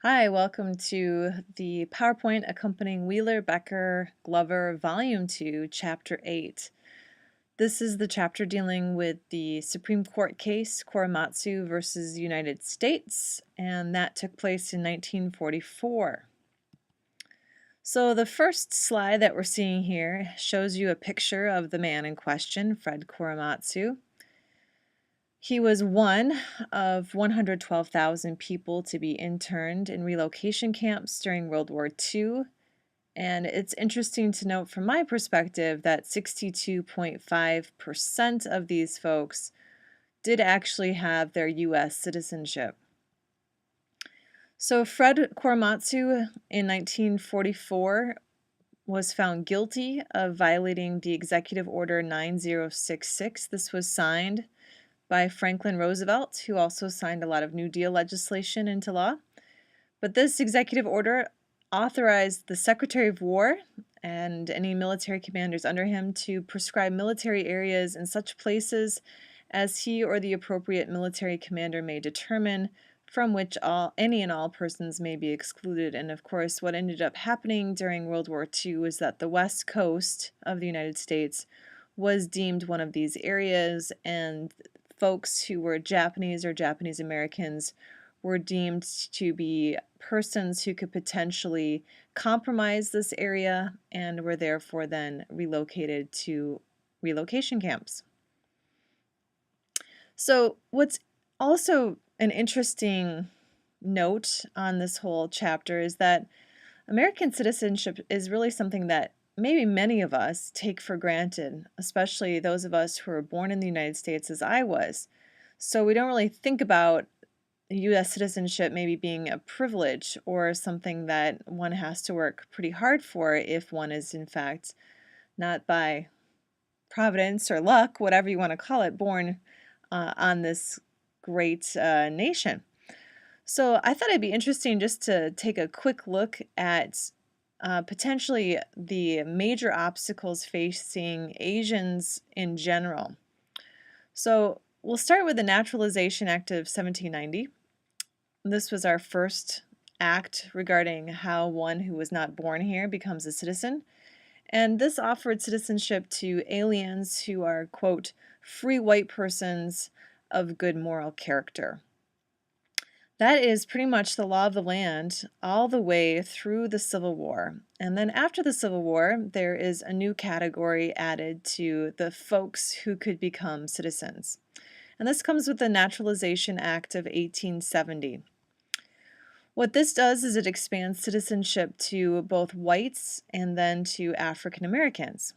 Hi, welcome to the PowerPoint accompanying Wheeler, Becker, Glover, Volume 2, Chapter 8. This is the chapter dealing with the Supreme Court case Korematsu versus United States, and that took place in 1944. So the first slide that we're seeing here shows you a picture of the man in question, Fred Korematsu. He was one of 112,000 people to be interned in relocation camps during World War II. And it's interesting to note from my perspective that 62.5% of these folks did actually have their U.S. citizenship. So Fred Korematsu in 1944 was found guilty of violating the Executive Order 9066. This was signed by Franklin Roosevelt, who also signed a lot of New Deal legislation into law. But this executive order authorized the Secretary of War and any military commanders under him to prescribe military areas in such places as he or the appropriate military commander may determine, from which any and all persons may be excluded. And of course, what ended up happening during World War II was that the West Coast of the United States was deemed one of these areas, and folks who were Japanese or Japanese Americans were deemed to be persons who could potentially compromise this area and were therefore then relocated to relocation camps. So what's also an interesting note on this whole chapter is that American citizenship is really something that maybe many of us take for granted, especially those of us who were born in the United States as I was. So we don't really think about U.S. citizenship maybe being a privilege or something that one has to work pretty hard for if one is in fact not by providence or luck, whatever you want to call it, born on this great nation. So I thought it'd be interesting just to take a quick look at potentially the major obstacles facing Asians in general. So we'll start with the Naturalization Act of 1790. This was our first act regarding how one who was not born here becomes a citizen. And this offered citizenship to aliens who are, quote, free white persons of good moral character. That is pretty much the law of the land all the way through the Civil War. And then after the Civil War, there is a new category added to the folks who could become citizens. And this comes with the Naturalization Act of 1870. What this does is it expands citizenship to both whites and then to African Americans.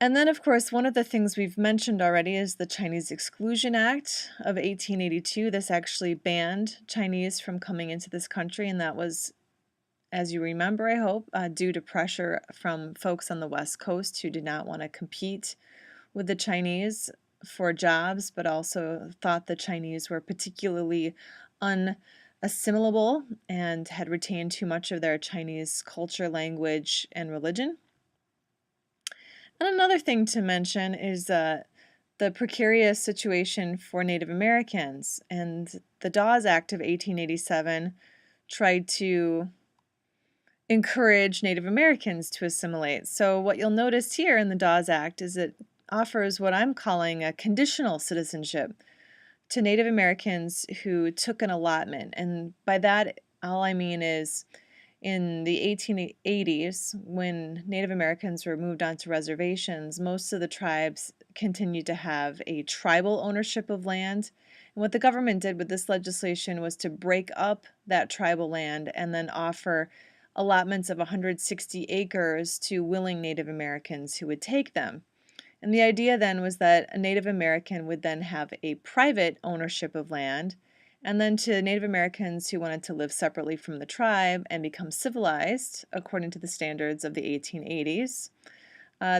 And then, of course, one of the things we've mentioned already is the Chinese Exclusion Act of 1882. This actually banned Chinese from coming into this country, and that was, as you remember, I hope, due to pressure from folks on the West Coast who did not want to compete with the Chinese for jobs, but also thought the Chinese were particularly unassimilable and had retained too much of their Chinese culture, language, and religion. And another thing to mention is the precarious situation for Native Americans. And the Dawes Act of 1887 tried to encourage Native Americans to assimilate. So what you'll notice here in the Dawes Act is it offers what I'm calling a conditional citizenship to Native Americans who took an allotment. And by that, all I mean is in the 1880s, when Native Americans were moved onto reservations, most of the tribes continued to have a tribal ownership of land. And what the government did with this legislation was to break up that tribal land and then offer allotments of 160 acres to willing Native Americans who would take them. And the idea then was that a Native American would then have a private ownership of land, and then to Native Americans who wanted to live separately from the tribe and become civilized, according to the standards of the 1880s,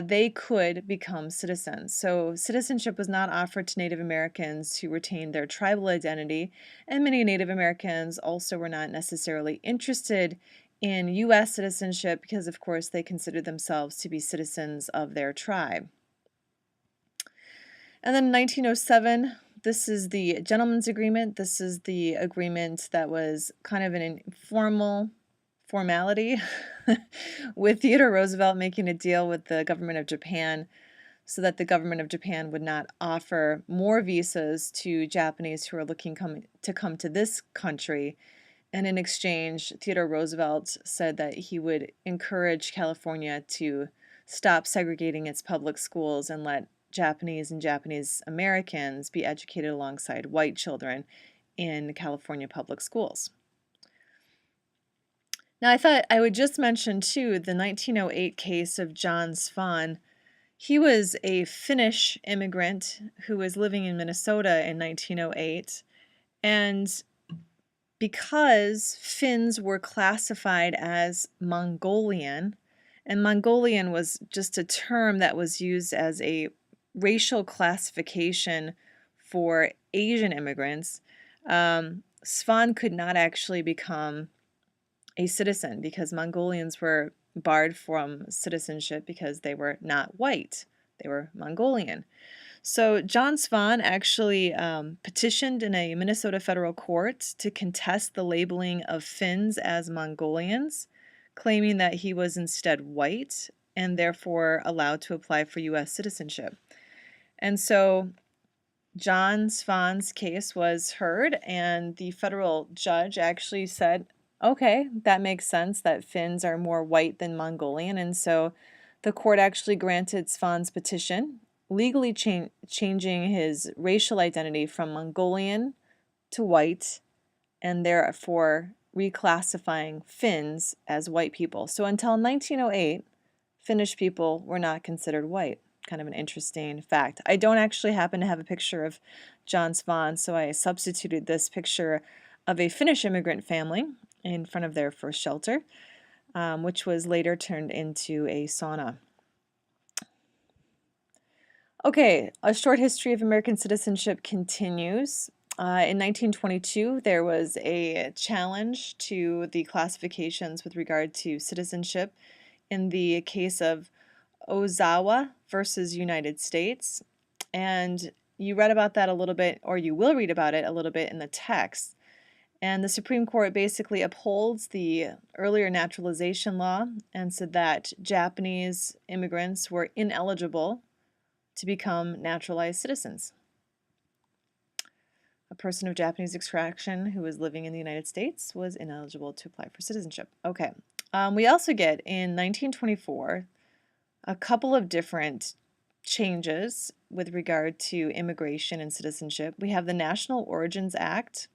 they could become citizens. So citizenship was not offered to Native Americans who retained their tribal identity, and many Native Americans also were not necessarily interested in U.S. citizenship because, of course, they considered themselves to be citizens of their tribe. And then in 1907, This is the gentleman's agreement. This is the agreement that was kind of an informal formality with Theodore Roosevelt making a deal with the government of Japan so that the government of Japan would not offer more visas to Japanese who are looking to come to this country. And in exchange, Theodore Roosevelt said that he would encourage California to stop segregating its public schools and let Japanese and Japanese Americans be educated alongside white children in California public schools. Now, I thought I would just mention, too, the 1908 case of John Svan. He was a Finnish immigrant who was living in Minnesota in 1908, and because Finns were classified as Mongolian, and Mongolian was just a term that was used as a racial classification for Asian immigrants, Svan could not actually become a citizen because Mongolians were barred from citizenship because they were not white. They were Mongolian. So John Svan actually petitioned in a Minnesota federal court to contest the labeling of Finns as Mongolians, claiming that he was instead white and therefore allowed to apply for U.S. citizenship. And so John Svan's case was heard, and the federal judge actually said, okay, that makes sense that Finns are more white than Mongolian, and so the court actually granted Svan's petition, legally changing his racial identity from Mongolian to white, and therefore reclassifying Finns as white people. So until 1908, Finnish people were not considered white. Kind of an interesting fact. I don't actually happen to have a picture of John Svan, so I substituted this picture of a Finnish immigrant family in front of their first shelter, which was later turned into a sauna. Okay, a short history of American citizenship continues. In 1922, there was a challenge to the classifications with regard to citizenship in the case of Ozawa versus United States. And you read about that a little bit, or you will read about it a little bit in the text. And the Supreme Court basically upholds the earlier naturalization law and said that Japanese immigrants were ineligible to become naturalized citizens. A person of Japanese extraction who was living in the United States was ineligible to apply for citizenship. Okay. We also get in 1924 a couple of different changes with regard to immigration and citizenship. We have the National Origins Act,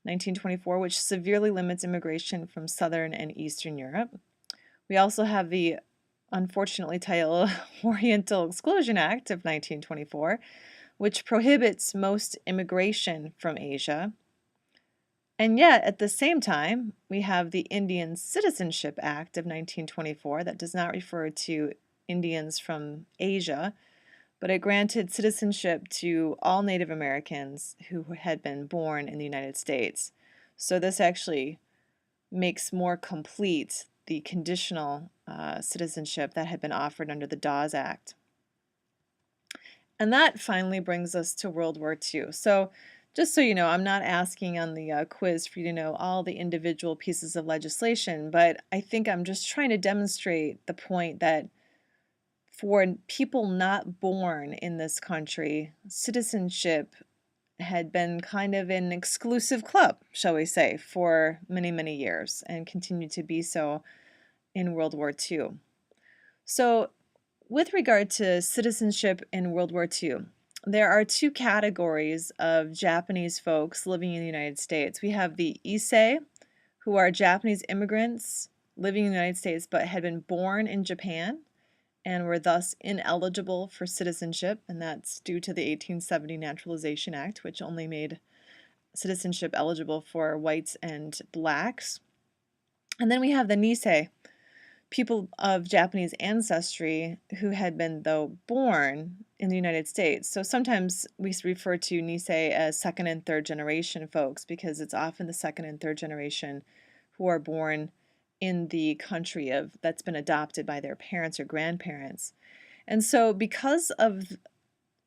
1924, which severely limits immigration from Southern and Eastern Europe. We also have the unfortunately titled Oriental Exclusion Act of 1924, which prohibits most immigration from Asia. And yet, at the same time, we have the Indian Citizenship Act of 1924 that does not refer to Indians from Asia, but it granted citizenship to all Native Americans who had been born in the United States. So this actually makes more complete the conditional citizenship that had been offered under the Dawes Act. And that finally brings us to World War II. So just so you know, I'm not asking on the quiz for you to know all the individual pieces of legislation, but I think I'm just trying to demonstrate the point that for people not born in this country, citizenship had been kind of an exclusive club, shall we say, for many, many years and continued to be so in World War II. So with regard to citizenship in World War II, there are two categories of Japanese folks living in the United States. We have the Issei, who are Japanese immigrants living in the United States but had been born in Japan and were thus ineligible for citizenship, and that's due to the 1870 Naturalization Act, which only made citizenship eligible for whites and blacks. And then we have the Nisei, people of Japanese ancestry who had been, though, born in the United States. So sometimes we refer to Nisei as second and third generation folks because it's often the second and third generation who are born in the country that's been adopted by their parents or grandparents. And so because of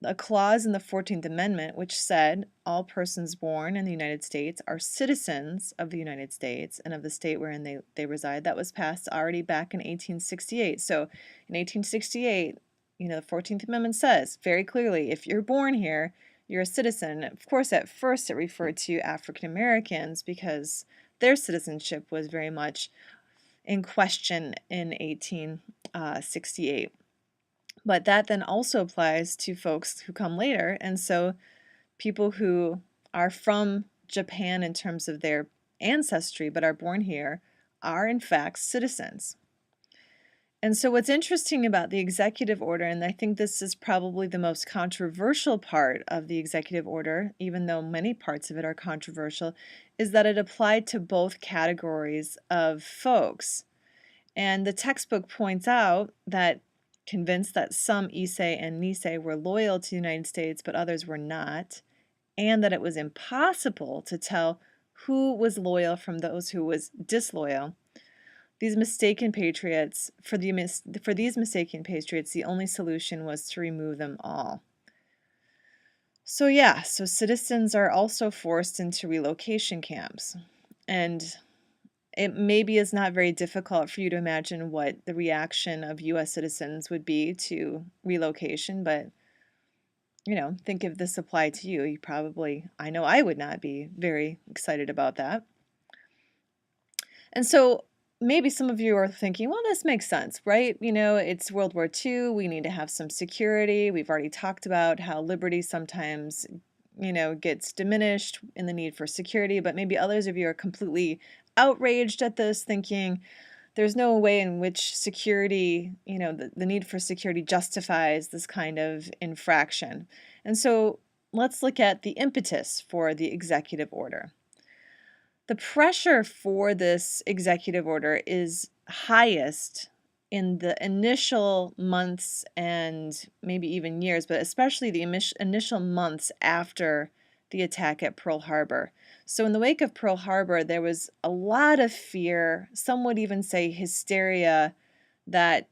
a clause in the 14th Amendment which said all persons born in the United States are citizens of the United States and of the state wherein they reside. That was passed already back in 1868. So in 1868, the 14th Amendment says very clearly, if you're born here, you're a citizen. Of course, at first it referred to African Americans because their citizenship was very much in question in 1868. But that then also applies to folks who come later. And so people who are from Japan in terms of their ancestry but are born here are in fact citizens. And so what's interesting about the executive order, and I think this is probably the most controversial part of the executive order, even though many parts of it are controversial, is that it applied to both categories of folks. And the textbook points out that convinced that some Issei and Nisei were loyal to the United States, but others were not, and that it was impossible to tell who was loyal from those who was disloyal. These mistaken patriots, for these mistaken patriots, the only solution was to remove them all. So citizens are also forced into relocation camps. And it maybe is not very difficult for you to imagine what the reaction of U.S. citizens would be to relocation, but think if this applied to you, I know I would not be very excited about that. And so maybe some of you are thinking, well, this makes sense, right? It's World War II. We need to have some security. We've already talked about how liberty sometimes, gets diminished in the need for security, but maybe others of you are completely outraged at this, thinking there's no way in which security, the need for security justifies this kind of infraction. And so let's look at the impetus for the executive order. The pressure for this executive order is highest in the initial months and maybe even years, but especially the initial months after the attack at Pearl Harbor. So in the wake of Pearl Harbor, there was a lot of fear, some would even say hysteria, that,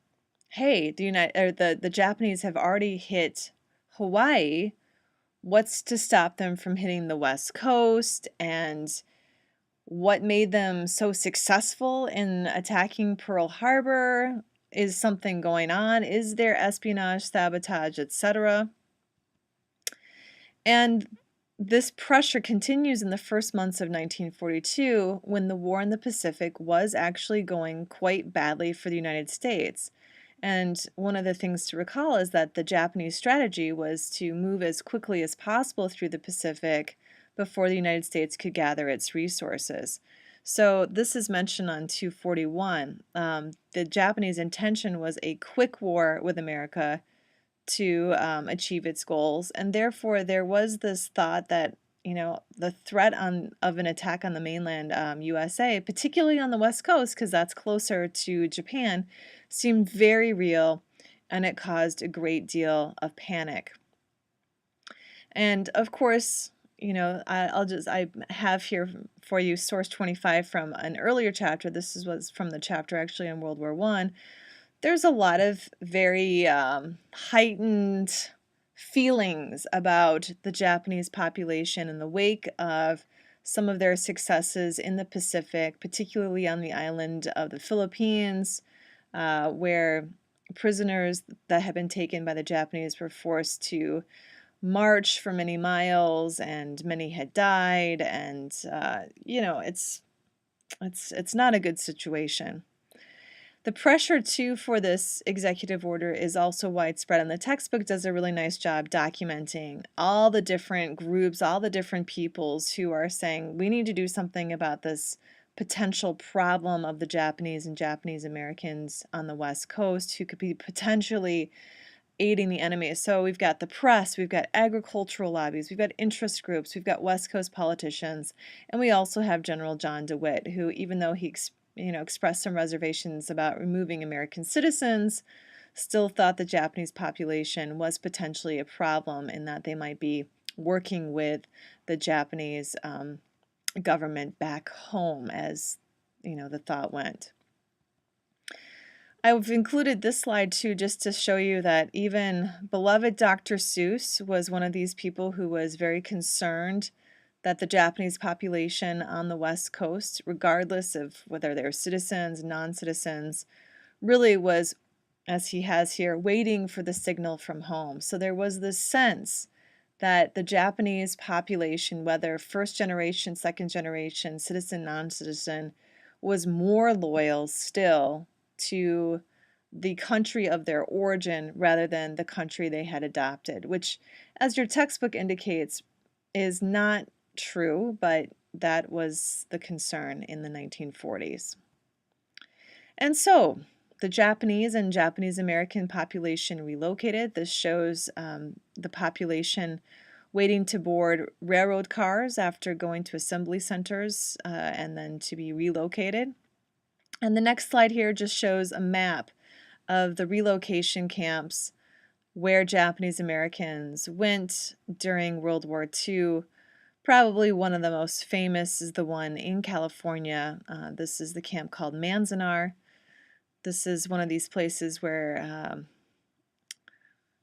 hey, the Japanese have already hit Hawaii. What's to stop them from hitting the West Coast? And what made them so successful in attacking Pearl Harbor? Is something going on? Is there espionage, sabotage, etc.? And this pressure continues in the first months of 1942, when the war in the Pacific was actually going quite badly for the United States. And one of the things to recall is that the Japanese strategy was to move as quickly as possible through the Pacific before the United States could gather its resources. So this is mentioned on 241. The Japanese intention was a quick war with America to achieve its goals, and therefore there was this thought that the threat of an attack on the mainland USA, particularly on the West Coast, because that's closer to Japan, seemed very real, and it caused a great deal of panic. And of course, I have here for you source 25 from an earlier chapter. This was from the chapter actually in World War I. There's a lot of very heightened feelings about the Japanese population in the wake of some of their successes in the Pacific, particularly on the island of the Philippines, where prisoners that had been taken by the Japanese were forced to march for many miles, and many had died, and it's not a good situation. The pressure, too, for this executive order is also widespread, and the textbook does a really nice job documenting all the different groups, all the different peoples who are saying, we need to do something about this potential problem of the Japanese and Japanese Americans on the West Coast who could be potentially aiding the enemy. So we've got the press, we've got agricultural lobbies, we've got interest groups, we've got West Coast politicians, and we also have General John DeWitt, who, even though he expressed some reservations about removing American citizens, still thought the Japanese population was potentially a problem, in that they might be working with the Japanese government back home, as the thought went. I've included this slide too just to show you that even beloved Dr. Seuss was one of these people who was very concerned that the Japanese population on the West Coast, regardless of whether they're citizens, non-citizens, really was, as he has here, waiting for the signal from home. So there was this sense that the Japanese population, whether first generation, second generation, citizen, non-citizen, was more loyal still to the country of their origin rather than the country they had adopted, which, as your textbook indicates, is not true, but that was the concern in the 1940s. And so the Japanese and Japanese American population relocated. This shows the population waiting to board railroad cars after going to assembly centers and then to be relocated. And the next slide here just shows a map of the relocation camps where Japanese Americans went during World War II. Probably one of the most famous is the one in California. This is the camp called Manzanar. This is one of these places where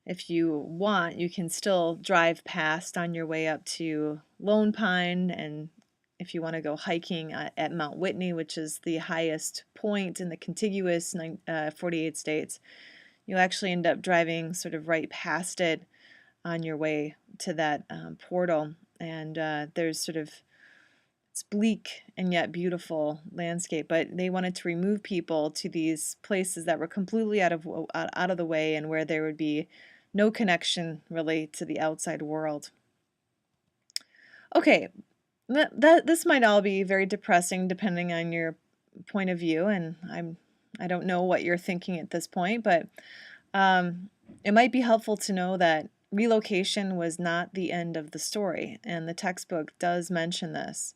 if you want, you can still drive past on your way up to Lone Pine, and if you want to go hiking at Mount Whitney, which is the highest point in the contiguous 48 states, you'll actually end up driving sort of right past it on your way to that portal. And there's sort of, it's bleak and yet beautiful landscape, but they wanted to remove people to these places that were completely out of the way and where there would be no connection really to the outside world. Okay, this might all be very depressing depending on your point of view, and I don't know what you're thinking at this point, but it might be helpful to know that relocation was not the end of the story, and the textbook does mention this.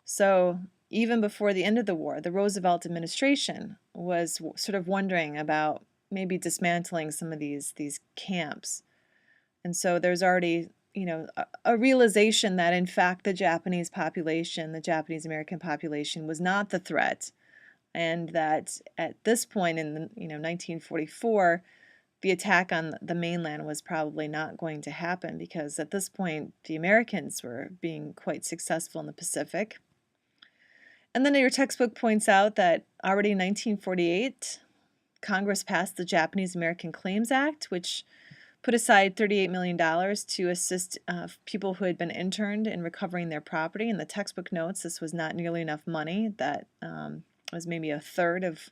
So even before the end of the war, the Roosevelt administration was sort of wondering about maybe dismantling some of these camps. And so there's already, a realization that in fact the Japanese population, the Japanese American population was not the threat, and that at this point in 1944, the attack on the mainland was probably not going to happen because at this point the Americans were being quite successful in the Pacific. And then your textbook points out that already in 1948, Congress passed the Japanese American Claims Act, which put aside $38 million to assist people who had been interned in recovering their property. In the textbook notes, this was not nearly enough money. That was maybe a third of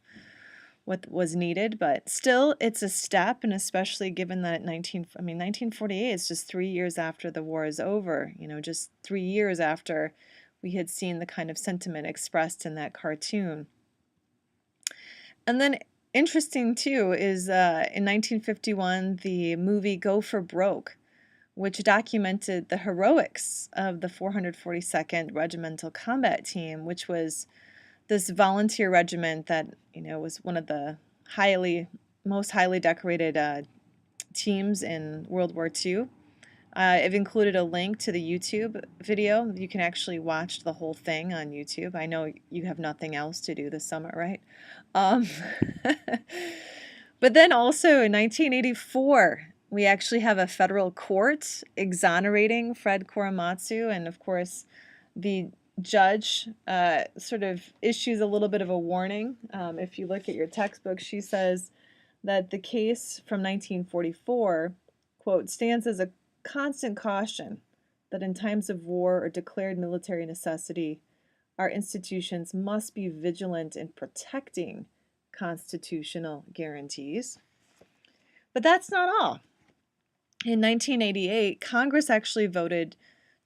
what was needed, but still it's a step, and especially given that 1948 is just 3 years after the war is over, just 3 years after we had seen the kind of sentiment expressed in that cartoon. And then interesting too is in 1951 the movie Go for Broke, which documented the heroics of the 442nd Regimental Combat Team, which was this volunteer regiment that was one of the most highly decorated teams in World War II. I've included a link to the YouTube video. You can actually watch the whole thing on YouTube. I know you have nothing else to do this summer, right? But then also in 1984, we actually have a federal court exonerating Fred Korematsu, and of course the judge sort of issues a little bit of a warning. If you look at your textbook, she says that the case from 1944, quote, stands as a constant caution that in times of war or declared military necessity, our institutions must be vigilant in protecting constitutional guarantees. But that's not all. In 1988, Congress actually voted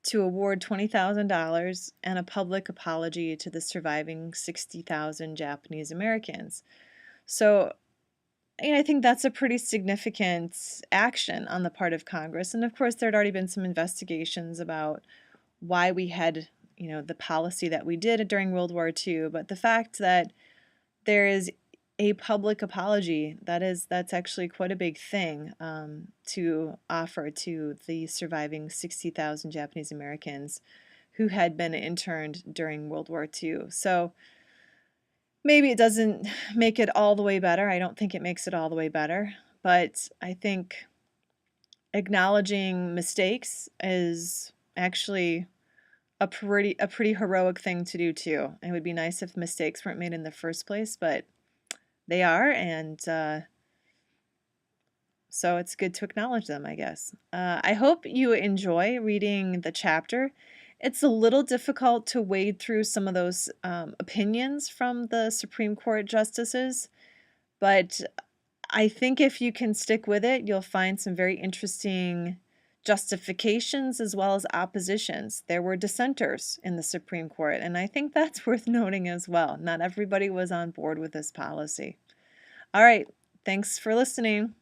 to award $20,000 and a public apology to the surviving 60,000 Japanese Americans. So I think that's a pretty significant action on the part of Congress. And of course, there had already been some investigations about why we had, the policy that we did during World War II. But the fact that there is a public apology, that's actually quite a big thing to offer to the surviving 60,000 Japanese Americans who had been interned during World War II. So Maybe it doesn't make it all the way better. I don't think it makes it all the way better, but I think acknowledging mistakes is actually a pretty heroic thing to do too. It would be nice if mistakes weren't made in the first place, but they are, and so it's good to acknowledge them, I guess. I hope you enjoy reading the chapter. It's a little difficult to wade through some of those opinions from the Supreme Court justices, but I think if you can stick with it, you'll find some very interesting justifications as well as oppositions. There were dissenters in the Supreme Court, and I think that's worth noting as well. Not everybody was on board with this policy. All right, thanks for listening.